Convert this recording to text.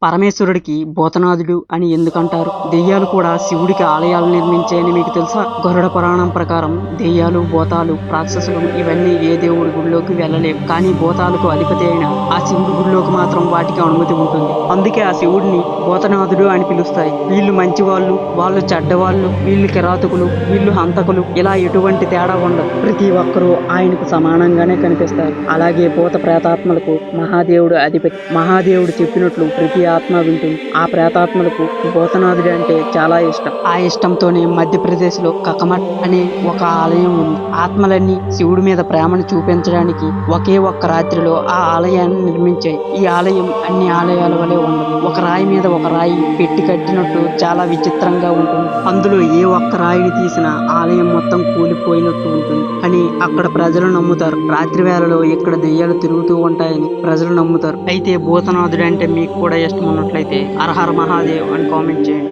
పరమేశ్వరుడికి భూతనాథుడు అని ఎందుకంటారు? దెయ్యాలు కూడా శివుడికి ఆలయాలు నిర్మించాయని మీకు తెలుసా? గరుడ పురాణం ప్రకారం దెయ్యాలు, భూతాలు, రాక్షసులు ఇవన్నీ ఏ దేవుడి గుడిలోకి వెళ్ళలేవు. కానీ భూతాలకు అధిపతి అయిన ఆ శివుడి గుడిలోకి మాత్రం వాటికి అనుమతి ఉంటుంది. అందుకే ఆ శివుడిని భూతనాథుడు అని పిలుస్తాయి. వీళ్ళు మంచి వాళ్ళు చెడ్డవాళ్ళు, వీళ్ళు కిరాతకులు, వీళ్ళు హంతకులు, ఇలా ఎటువంటి తేడా ఉండదు. ప్రతి ఒక్కరూ ఆయనకు సమానంగానే కనిపిస్తారు. అలాగే భూత ప్రేతాత్మలకు మహాదేవుడు అధిపతి. మహాదేవుడు చెప్పినట్లు ప్రతి ఆత్మ వింటుంది. ఆ ప్రేతాత్మలకు భూతనాథుడి అంటే చాలా ఇష్టం. ఆ ఇష్టంతోనే మధ్యప్రదేశ్ లో కకమట్ అనే ఒక ఆలయం ఉంది. ఆత్మలన్నీ శివుడి మీద ప్రేమను చూపించడానికి ఒకే ఒక్క రాత్రిలో ఆ ఆలయాన్ని నిర్మించాయి. ఈ ఆలయం అన్ని ఆలయాల వలె ఉండదు. ఒక రాయి మీద ఒక రాయి పెట్టి కట్టినట్టు చాలా విచిత్రంగా ఉంటుంది. అందులో ఏ ఒక్క రాయిని తీసినా ఆలయం మొత్తం కూలిపోయినట్టు ఉంటుంది అని అక్కడ ప్రజలు నమ్ముతారు. రాత్రి వేళలో ఇక్కడ దెయ్యాలు తిరుగుతూ ఉంటాయని ప్రజలు నమ్ముతారు. అయితే భూతనాథుడు అంటే మీకు కూడా ఇష్టం ఉన్నట్లయితే హర హర మహాదేవ్ అని కామెంట్ చేయండి.